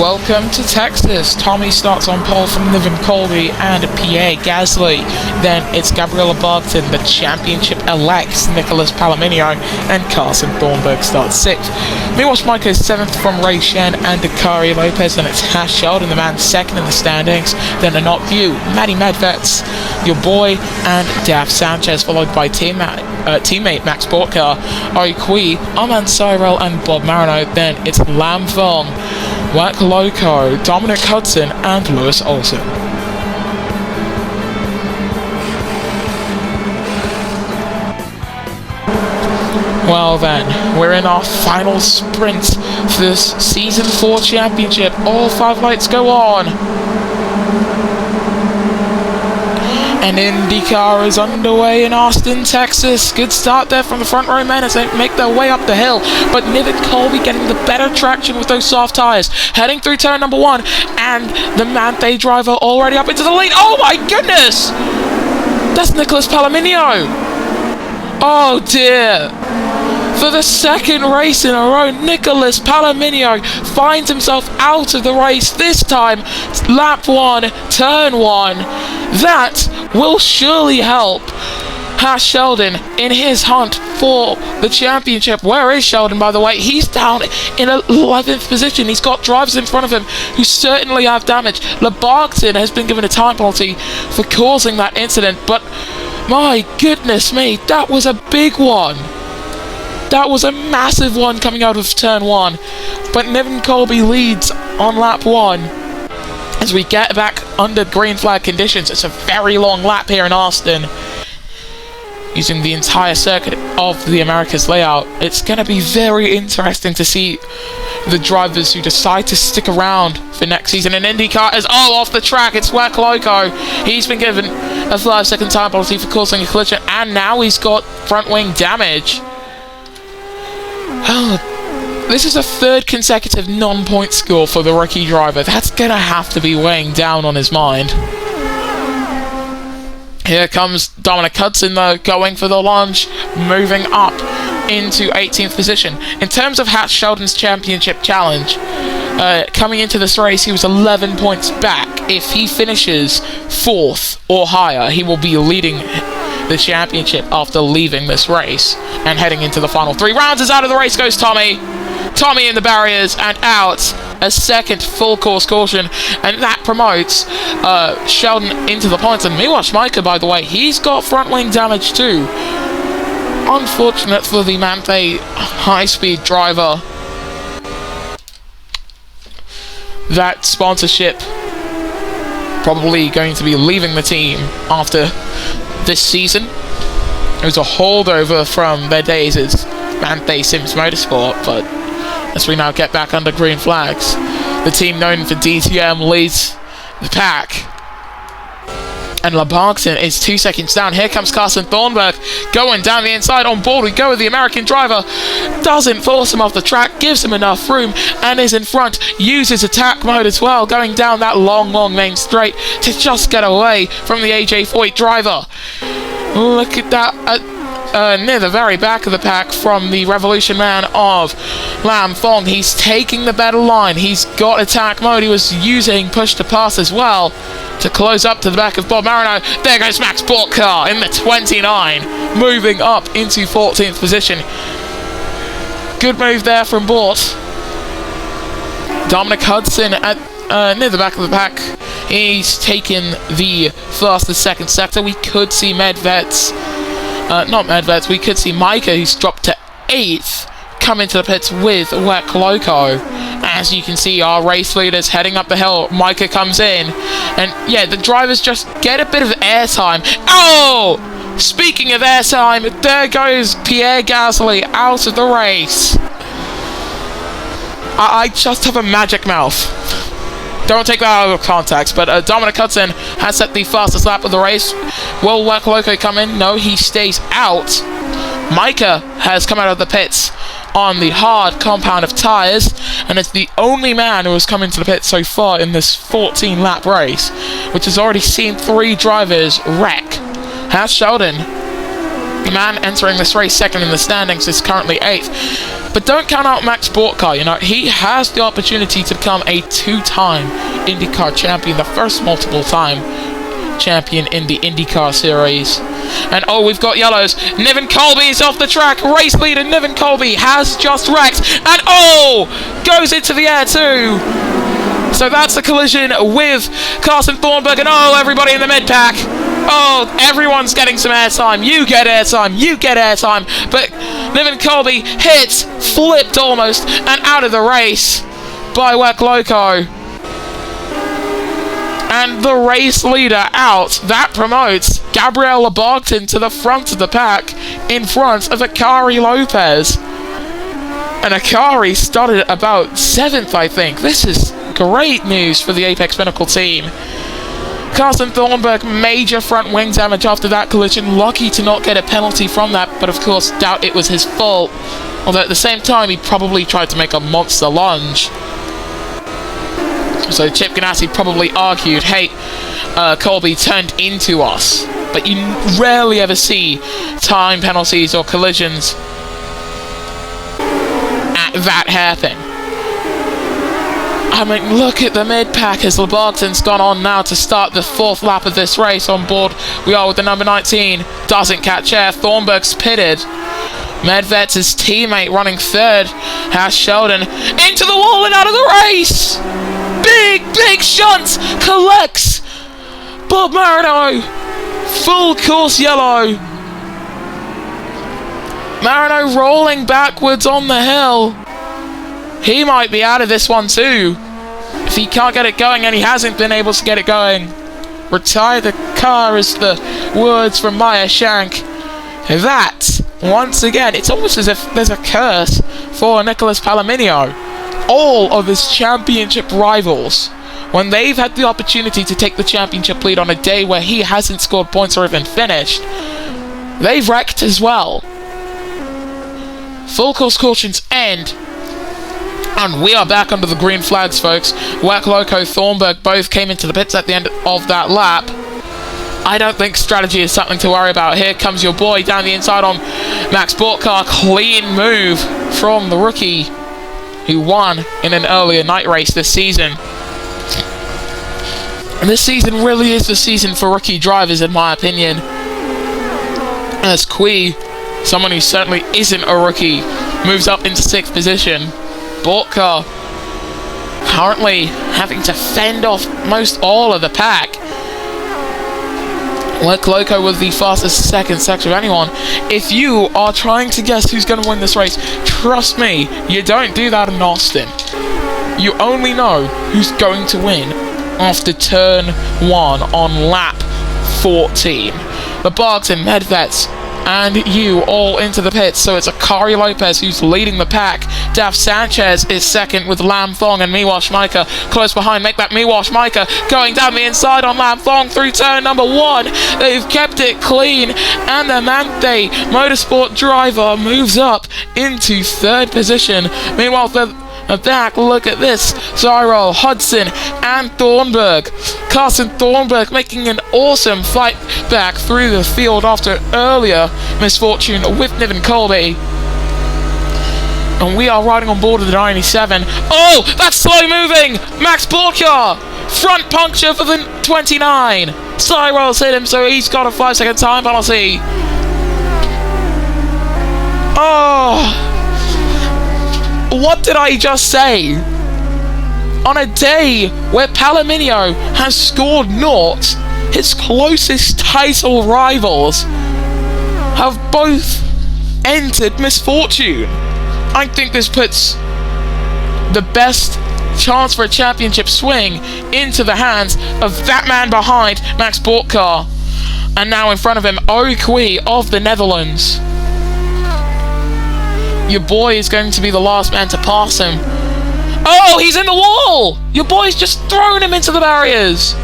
Welcome to Texas. Tommy starts on pole from Niven Colby and Pierre Gasly. Then it's Gabriela Barton, the championship-elect Nicholas Palomino, and Carson Thornburg starts 6th. Meanwhile, Schmeichel is 7th from Ray Shen and Dakari Lopez. Then it's Hash Sheldon, the man 2nd in the standings. Then a not few, Matty Medvets, your boy, and Dav Sanchez, followed by teammate Max Bortkar, Ari Kui, Armand Cyril, and Bob Marino. Then it's Lam Fong, Wack Loco, Dominic Hudson, and Lewis Olsen. Well then, we're in our final sprint for this Season 4 championship. All 5 lights go on. And INDYCAR is underway in Austin, Texas. Good start there from the front row men as they make their way up the hill. But Niven Colby getting the better traction with those soft tyres. Heading through turn number 1. And the Mante driver already up into the lead. Oh my goodness! That's Nicholas Palomino. Oh dear. For the second race in a row, Nicholas Palomino finds himself out of the race, this time lap 1, turn 1. That will surely help Hash Sheldon in his hunt for the championship. Where is Sheldon, by the way? He's down in 11th position. He's got drivers in front of him who certainly have damage. Lebarton has been given a time penalty for causing that incident, but my goodness me, that was a big one. That was a massive one coming out of turn 1. But Niven Colby leads on lap 1. As we get back under green flag conditions, it's a very long lap here in Austin. Using the entire circuit of the Americas layout, it's going to be very interesting to see the drivers who decide to stick around for next season. And INDYCAR is all off the track. It's Wack Loco. He's been given a 5-second time penalty for causing a collision, and now he's got front wing damage. This is a 3rd consecutive non-point score for the rookie driver. That's gonna have to be weighing down on his mind. Here comes Dominic Hudson though, going for the launch, moving up into 18th position. In terms of Hash Sheldon's championship challenge, coming into this race he was 11 points back. If he finishes 4th or higher, he will be leading the championship after leaving this race and heading into the final 3 rounds. As out of the race goes Tommy in the barriers and out. A 2nd full course caution, and that promotes Sheldon into the points. And meanwhile, Schmeichel, by the way, he's got front wing damage too. Unfortunate for the Mante high-speed driver. That sponsorship probably going to be leaving the team after this season. It was a holdover from their days as Mante Sims Motorsport, but as we now get back under green flags, the team known for DTM leads the pack. And Lebarton is 2 seconds down. Here comes Carson Thornburg going down the inside. On board we go with the American driver. Doesn't force him off the track, gives him enough room, and is in front. Uses attack mode as well, going down that long main straight to just get away from the AJ Foyt driver. Look at that. Near the very back of the pack from the Revolution man of Lam Fong. He's taking the better line. He's got attack mode. He was using push to pass as well to close up to the back of Bob Marino. There goes Max Bortkar in the 29, moving up into 14th position. Good move there from Bort. Dominic Hudson at near the back of the pack. He's taken the fastest 2nd sector. We could see we could see Micah, who's dropped to 8th, come into the pits with Wack Loco. As you can see, our race leaders heading up the hill. Micah comes in, and yeah, the drivers just get a bit of airtime. Oh! Speaking of airtime, there goes Pierre Gasly out of the race. I just have a magic mouth. Don't take that out of context, but Dominic Hudson has set the fastest lap of the race. Will Wack Loco come in? No, he stays out. Micah has come out of the pits on the hard compound of tyres, and it's the only man who has come into the pits so far in this 14-lap race, which has already seen 3 drivers wreck. Hash Sheldon The man entering this race second in the standings is currently 8th. But don't count out Max Bortka, you know, he has the opportunity to become a 2-time INDYCAR champion, the first multiple-time champion in the INDYCAR series. And oh, we've got yellows. Niven Colby is off the track. Race leader Niven Colby has just wrecked. And oh, goes into the air too. So that's a collision with Carson Thornburg. And oh, everybody in the mid-pack. Oh, everyone's getting some airtime. You get airtime. You get airtime. But Niven Colby hit, flipped almost, and out of the race by Wek Loco. And the race leader out. That promotes Gabriel Labarton to the front of the pack in front of Akari Lopez. And Akari started about 7th, I think. This is great news for the Apex Pinnacle team. Carson Thornburg, major front wing damage after that collision. Lucky to not get a penalty from that, but of course doubt it was his fault. Although at the same time, he probably tried to make a monster lunge. So Chip Ganassi probably argued, hey, Colby turned into us. But you rarely ever see time penalties or collisions at that happen. I mean, look at the mid-pack as Labarton's gone on now to start the 4th lap of this race. On board we are with the number 19. Doesn't catch air. Thornburg's pitted. Medved's his teammate running 3rd. Has Sheldon into the wall and out of the race. Big shunt. Collects Bob Marino. Full course yellow. Marino rolling backwards on the hill. He might be out of this one too. If he can't get it going, and he hasn't been able to get it going. Retire the car is the words from Maya Shank. That, once again, it's almost as if there's a curse for Nicholas Palomino. All of his championship rivals, when they've had the opportunity to take the championship lead on a day where he hasn't scored points or even finished, they've wrecked as well. Full course cautions end. And we are back under the green flags, folks. Wek Loco, Thornburg both came into the pits at the end of that lap. I don't think strategy is something to worry about. Here comes your boy down the inside on Max Bortka. Clean move from the rookie who won in an earlier night race this season. And this season really is the season for rookie drivers, in my opinion. As Kui, someone who certainly isn't a rookie, moves up into 6th position. Bortka currently having to fend off most all of the pack. Wek Loco was the fastest second sector of anyone. If you are trying to guess who's going to win this race, trust me, you don't do that in Austin. You only know who's going to win after turn 1 on lap 14. The Barks and Medveds and you all into the pits, so it's Akari Lopez who's leading the pack. Daf Sanchez is second with Lam Thong and Miwa Schmeicher close behind. Make that Miwa Schmeicher going down the inside on Lam Thong through turn number 1. They've kept it clean, and the Mante Motorsport driver moves up into 3rd position. Meanwhile, the back, look at this. Cyril, Hudson, and Thornburg. Carson Thornburg making an awesome fight back through the field after earlier misfortune with Niven Colby. And we are riding on board of the 97. Oh, that's slow moving! Max Bortka! Front puncture for the 29. Cyril's hit him, so he's got a 5-second time penalty. Oh! What did I just say? On a day where Palomino has scored naught, his closest title rivals have both entered misfortune. I think this puts the best chance for a championship swing into the hands of that man behind Max Bortka. And now in front of him, Okui of the Netherlands. Your boy is going to be the last man to pass him. Oh, he's in the wall! Your boy's just thrown him into the barriers.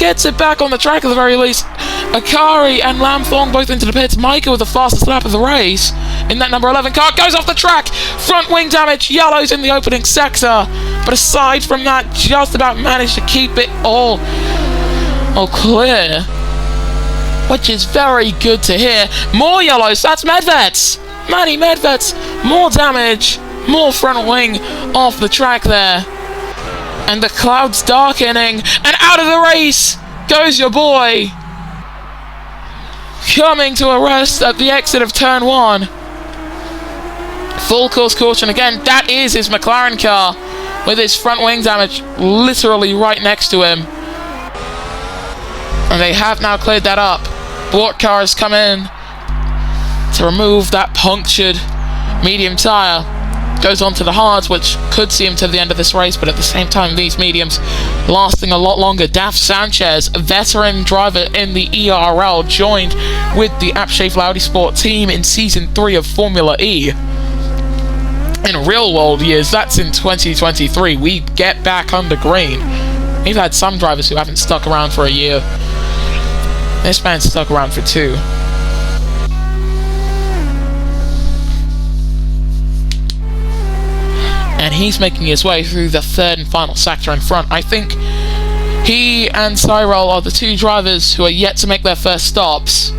Gets it back on the track at the very least. Akari and Lam Thong both into the pits. Micah with the fastest lap of the race in that number 11 car. Goes off the track. Front wing damage. Yellows in the opening sector. But aside from that, just about managed to keep it all clear. which is very good to hear. More yellows, that's Medved's! Manny Medved's, more damage, more front wing off the track there. And the clouds darkening, and out of the race goes your boy. Coming to a rest at the exit of turn 1. Full course caution again. That is his McLaren car with his front wing damage literally right next to him. And they have now cleared that up. Bort car has come in to remove that punctured medium tyre. Goes on to the hards, which could see him to the end of this race, but at the same time these mediums lasting a lot longer. Daf Sanchez, a veteran driver in the ERL, joined with the Apshafe Audi Sport team in Season 3 of Formula E. In real world years, that's in 2023, we get back under green. We've had some drivers who haven't stuck around for a year. This man stuck around for 2. And he's making his way through the third and final sector in front. I think he and Cyril are the 2 drivers who are yet to make their first stops.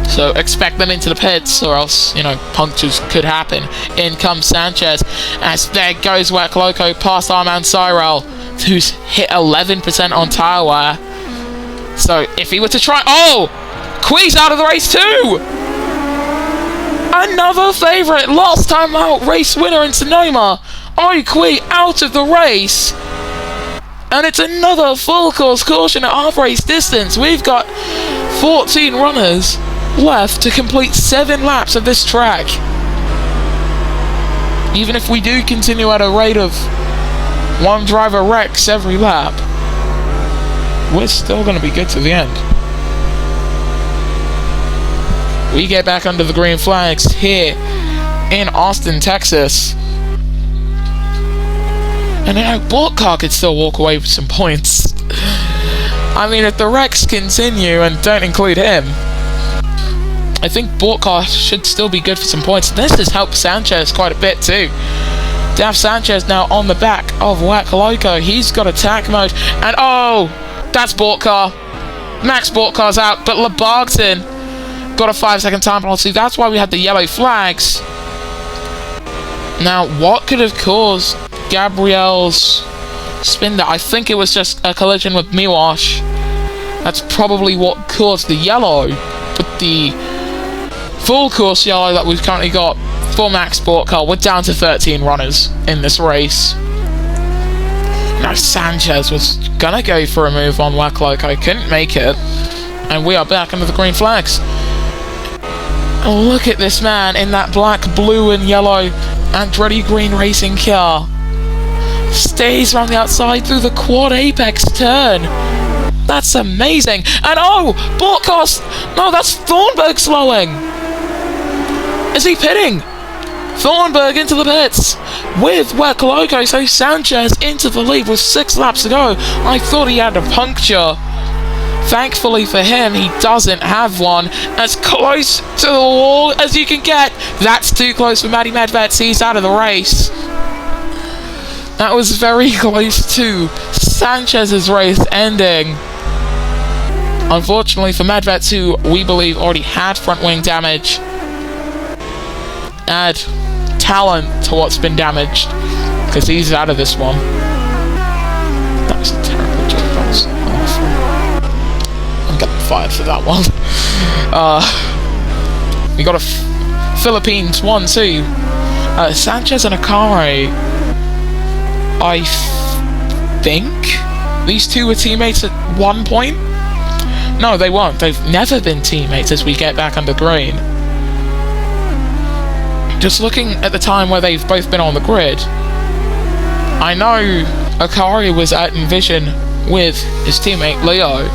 So expect them into the pits, or else, you know, punctures could happen. In comes Sanchez, as there goes Work Loco past our man Cyril, who's hit 11% on tyre wear. So if he were to try... Oh! Qui's out of the race too! Another favourite, last time out race winner in Sonoma. Qui out of the race. And it's another full course caution at half race distance. We've got 14 runners left to complete 7 laps of this track. Even if we do continue at a rate of 1 driver wrecks every lap, we're still going to be good to the end. We get back under the green flags here in Austin, Texas. And you know, Borkar could still walk away with some points. I mean, if the wrecks continue and don't include him, I think Borkar should still be good for some points. This has helped Sanchez quite a bit too. Daf Sanchez now on the back of Wack Loco. He's got attack mode. And oh, that's Borkar. Max Borkar's out, but Lebargton got a 5-second time penalty. That's why we had the yellow flags. Now, what could have caused Gabriel's spin there? I think it was just a collision with Miłosz. That's probably what caused the yellow. But the full course yellow that we've currently got for Max Borkar, we're down to 13 runners in this race. Now, Sanchez was gonna go for a move on Wack Loco, couldn't make it. And we are back under the green flags. Oh, look at this man in that black, blue and yellow Andretti green racing car. Stays around the outside through the quad apex turn. That's amazing. And oh, Borkar. No, that's Thornburg slowing. Is he pitting? Thornburg into the pits with Wack Loco. So Sanchez into the lead with 6 laps to go. I thought he had a puncture. Thankfully for him, he doesn't have one. As close to the wall as you can get. That's too close for Manny Medved's. He's out of the race. That was very close to Sanchez's race ending. Unfortunately for Medved, who we believe already had front wing damage, add talent to what's been damaged, because he's out of this one. That was a terrible job. That was awful. I'm getting fired for that one. We got a Philippines 1-2. Sanchez and Akare. I think these 2 were teammates at one point. No, they weren't. They've never been teammates as we get back under green. Just looking at the time where they've both been on the grid, I know Akari was at Envision with his teammate Leo,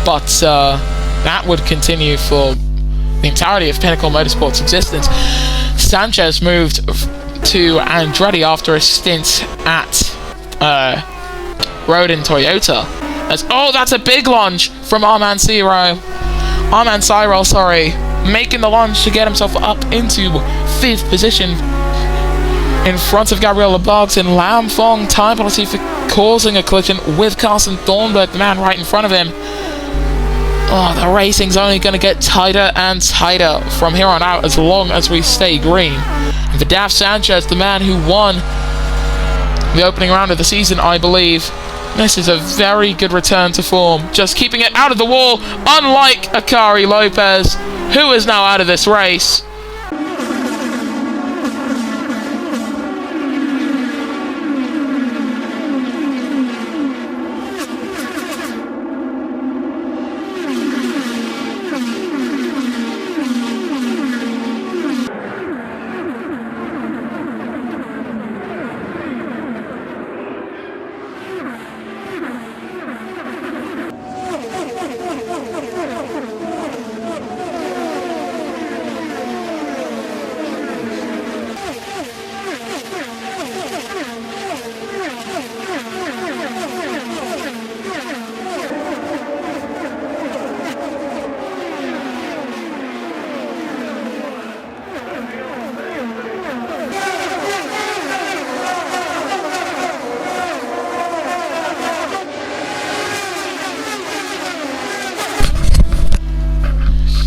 but that would continue for the entirety of Pinnacle Motorsports' existence. Sanchez moved to Andretti after a stint at Rodin Toyota. Oh, that's a big lunge from Arman Cyril, making the lunge to get himself up into 5th position in front of Gabriel Lebargton. And Lam Fong time penalty for causing a collision with Carson Thornburg, the man right in front of him. Oh, the racing's only going to get tighter and tighter from here on out as long as we stay green. And for Daf Sanchez, the man who won the opening round of the season, I believe, this is a very good return to form. Just keeping it out of the wall, unlike Akari Lopez, who is now out of this race.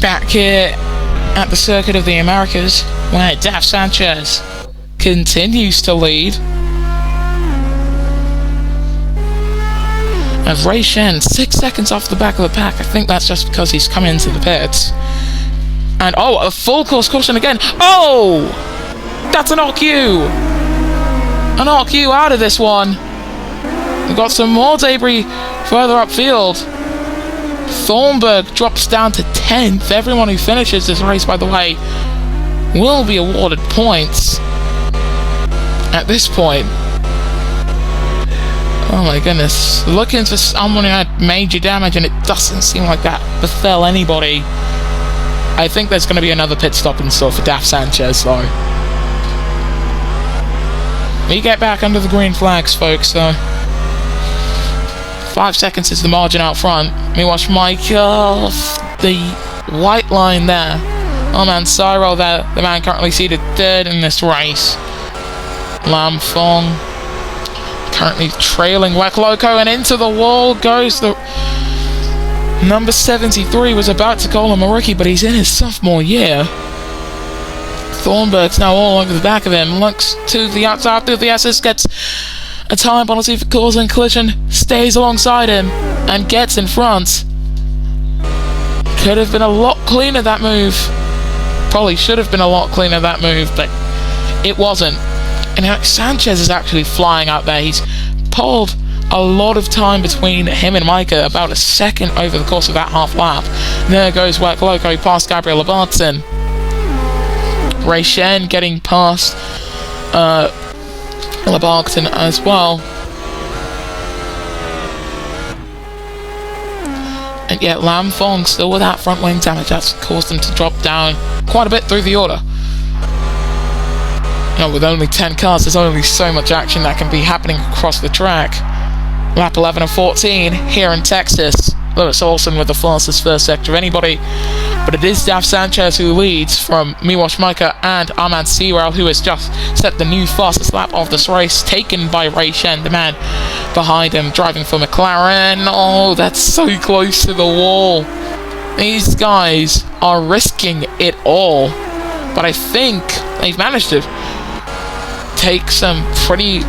Back here at the Circuit of the Americas, where Daf Sanchez continues to lead. And Ray Shen, 6 seconds off the back of the pack. I think that's just because he's come into the pits. And oh, a full course caution again. Oh! That's an RQ! An RQ out of this one. We've got some more debris further upfield. Thornburg drops down to 10th. Everyone who finishes this race, by the way, will be awarded points at this point. Oh my goodness. Looking for someone who had major damage, and it doesn't seem like that befell anybody. I think there's going to be another pit stop in store for Daf Sanchez, though. We get back under the green flags, folks, so 5 seconds is the margin out front. We watch Michael, the white line there. Oh man, Cyril there, the man currently seated third in this race. Lam Fong currently trailing Wek Loco, and into the wall goes the number 73. Was about to call him a rookie, but he's in his sophomore year. Thornburg's now all over the back of him. Looks to the outside through the SS, gets a time penalty for causing collision, stays alongside him, and gets in front. Could have been a lot cleaner, that move. Probably should have been a lot cleaner, that move, but it wasn't. And Sanchez is actually flying out there. He's pulled a lot of time between him and Micah, about a second over the course of that half lap. There goes Wek Loco past Gabriel Labarton. Ray Shen getting past Labarton as well. And yet Lam Fong still with that front wing damage. That's caused them to drop down quite a bit through the order. You know, with only 10 cars, there's only so much action that can be happening across the track. Lap 11 and 14 here in Texas. Lewis Olsen with the fastest first sector of anybody, but it is Daf Sanchez who leads from Miłosz Micah and Ahmad Sewell, who has just set the new fastest lap of this race, taken by Ray Shen, the man behind him, driving for McLaren. Oh, that's so close to the wall. These guys are risking it all, but I think they've managed to take some pretty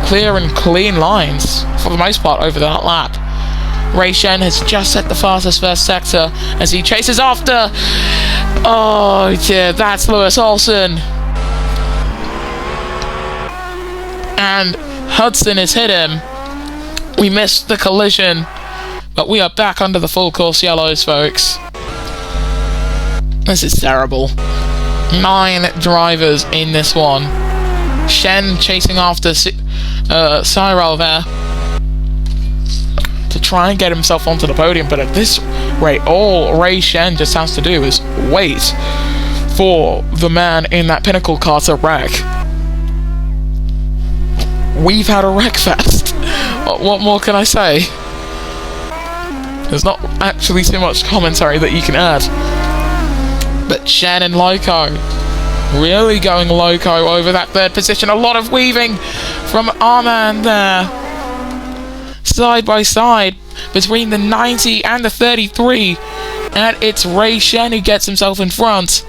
clear and clean lines, for the most part, over that lap. Ray Shen has just set the fastest first sector as he chases after. Oh dear, that's Lewis Olsen. And Hudson has hit him. We missed the collision, but we are back under the full course yellows, folks. This is terrible. 9 drivers in this one. Shen chasing after Cyril there to try and get himself onto the podium, but at this rate, all Ray Shen just has to do is wait for the man in that pinnacle car to wreck. We've had a wreck fest. What more can I say? There's not actually too much commentary that you can add. But Shen and Loco really going loco over that third position. A lot of weaving from Arman there. Side by side, between the 90 and the 33, and it's Ray Shen who gets himself in front.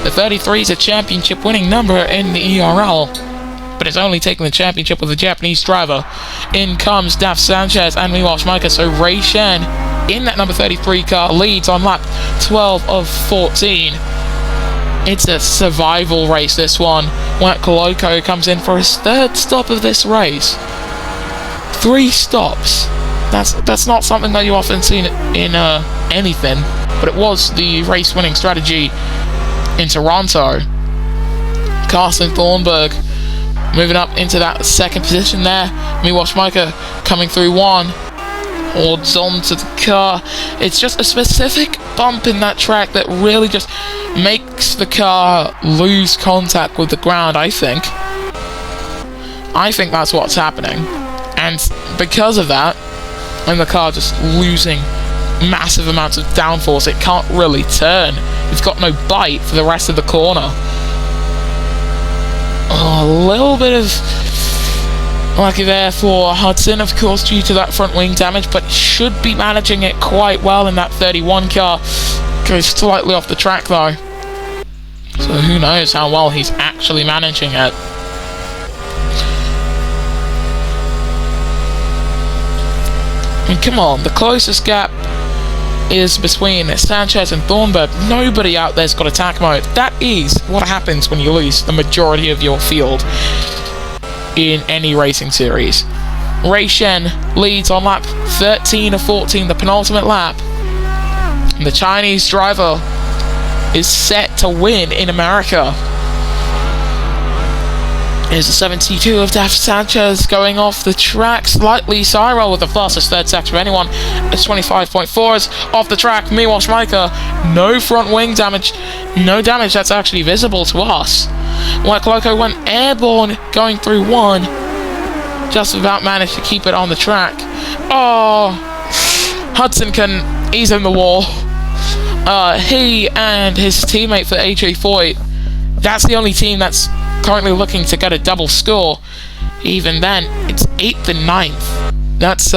The 33 is a championship winning number in the ERL, but it's only taking the championship with a Japanese driver. In comes Daf Sanchez and Miwa Schmeichel, so Ray Shen in that number 33 car leads on lap 12 of 14. It's a survival race, this one. Loco comes in for his third stop of this race. 3 stops. That's not something that you often see in anything, but it was the race-winning strategy in Toronto. Carsten Thornburg moving up into that second position there. Miwa Schmeichel coming through 1. Holds on to the car. It's just a specific bump in that track that really just makes the car lose contact with the ground, I think. I think that's what's happening. And because of that, and the car just losing massive amounts of downforce, it can't really turn. It's got no bite for the rest of the corner. A little bit of lucky there for Hudson, of course, due to that front wing damage, but should be managing it quite well in that 31 car. Goes slightly off the track though, so who knows how well he's actually managing it. And come on, the closest gap is between Sanchez and Thornburg. Nobody out there's got attack mode. That is what happens when you lose the majority of your field in any racing series. Ray Shen leads on lap 13 of 14, the penultimate lap. And the Chinese driver is set to win in America. Here's the 72 of Daf Sanchez going off the track slightly. Cyril with the fastest third sector of anyone. It's 25.4 is off the track. Miwa Schmeichel, no front wing damage. No damage that's actually visible to us. Loco went airborne going through 1. Just about managed to keep it on the track. Oh, Hudson can ease in the wall. He and his teammate for AJ Foyt, that's the only team that's currently looking to get a double score. Even then, it's 8th and 9th. That's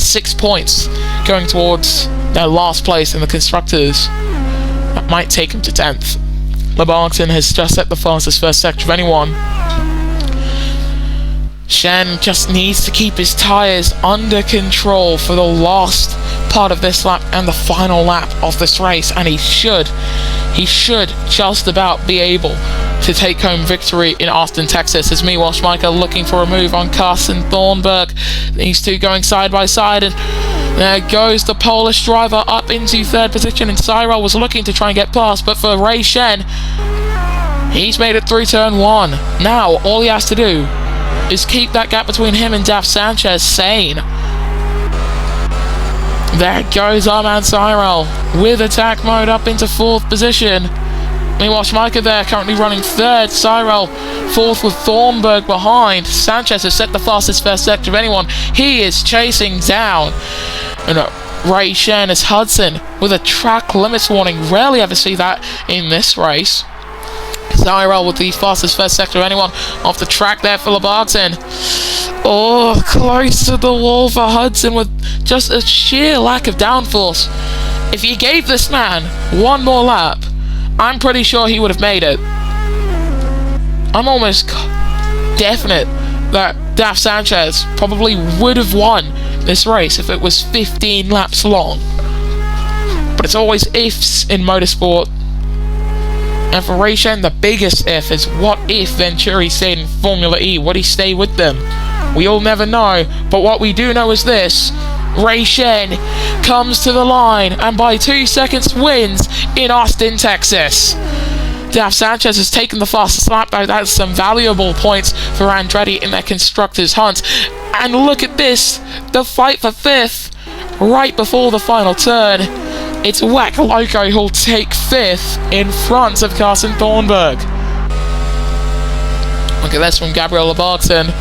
6 points going towards their last place in the Constructors. That might take him to 10th. LeBarton has just set the fastest first sector of anyone. Shen just needs to keep his tyres under control for the last part of this lap and the final lap of this race, and he should just about be able to take home victory in Austin, Texas, as Miwa Schmeichel looking for a move on Carsten Thornburg. These two going side by side, and there goes the Polish driver up into 3rd position, and Cyril was looking to try and get past, but for Ray Shen, he's made it through turn 1. Now all he has to do is keep that gap between him and Daf Sanchez sane. There goes our man Cyril with attack mode up into 4th position. Meanwhile, Schmeichel there currently running 3rd. Cyril 4th with Thornburg behind. Sanchez has set the fastest first sector of anyone. He is chasing down. And Ray Shen is Hudson with a track limits warning. Rarely ever see that in this race. Cyril with the fastest first sector of anyone off the track there for LeBarton. Oh, close to the wall for Hudson with just a sheer lack of downforce. If you gave this man one more lap, I'm pretty sure he would have made it. I'm almost definite that Daf Sanchez probably would have won this race if it was 15 laps long. But it's always ifs in motorsport. And for Ray Shen, the biggest if is what if Venturi stayed in Formula E? Would he stay with them? We all never know, but what we do know is this. Ray Shen comes to the line and by 2 seconds wins in Austin, Texas. Daf Sanchez has taken the fastest lap though. That's some valuable points for Andretti in their Constructors hunt. And look at this, the fight for 5th right before the final turn. It's Loco who'll take 5th in front of Carsten Thornburg. Look at this from Gabriel LeBarton.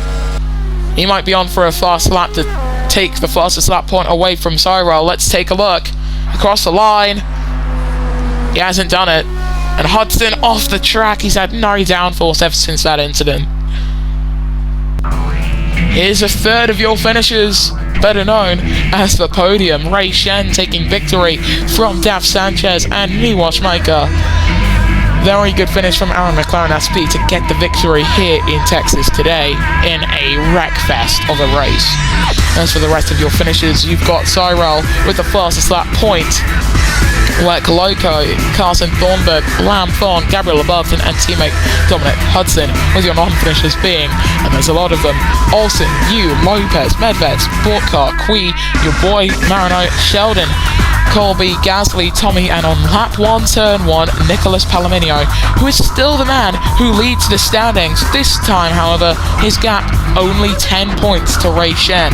He might be on for a fast lap to take the fastest lap point away from Cyril. Let's take a look. Across the line. He hasn't done it. And Hudson off the track. He's had no downforce ever since that incident. Here's a third of your finishers. better known as the Podium. Ray Shen taking victory from Dav Sanchez and Miłosz Majka. Very good finish from Aaron McLaren SP to get the victory here in Texas today in a wreckfest of a race. As for the rest of your finishes, you've got Cyril with the fastest lap point, Lek Loco, Carson Thornburg, Lam Thorn, Gabriel Abugton, and teammate Dominic Hudson, with your non-finishers being, and there's a lot of them, Olsen, Yu, Lopez, Medved, Sportcar, Kui, your boy Marino, Sheldon, Colby, Gasly, Tommy, and on lap 1, turn 1, Nicholas Palomino, who is still the man who leads the standings. This time, however, his gap only 10 points to Ray Shen.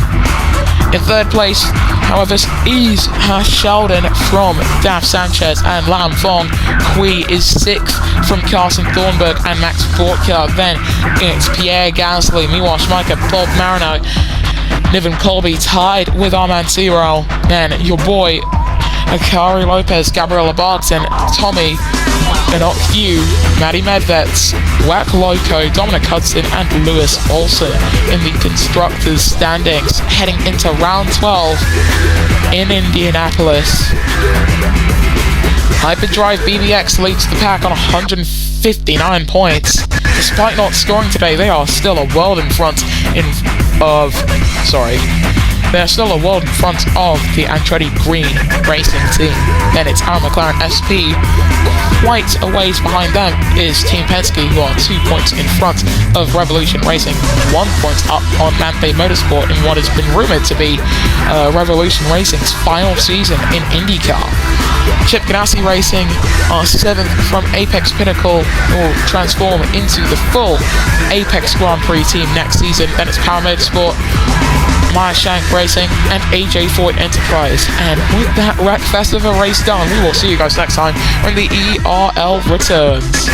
In third place, however, is Sheldon from Dav Sanchez and Lam Fong. Kui is 6th from Carson Thornburg and Max Bortka. Then it's Pierre Gasly, Miłosz Majka, Bob Marino, Niven Colby tied with Armand Cyril. Then your boy Akari Lopez, Gabriel Abugton, Tommy, Enoch Yu, Matty Medveds, Wack Loco, Dominic Hudson, and Lewis Olsen in the constructors' standings heading into round 12 in Indianapolis. Hyperdrive BBX leads the pack on 159 points. Despite not scoring today, they are still a world in front They're still a world in front of the Andretti Green Racing team. Then it's Aaron McLaren SP. Quite a ways behind them is Team Penske, who are 2 points in front of Revolution Racing, 1 point up on Manthe Motorsport in what has been rumoured to be Revolution Racing's final season in INDYCAR. Chip Ganassi Racing are 7th from Apex Pinnacle, will transform into the full Apex Grand Prix team next season. Then it's Power Motorsport, Maya Shank Racing, and AJ Ford Enterprise. And with that wreckfest of a race done, we will see you guys next time when the ERL returns.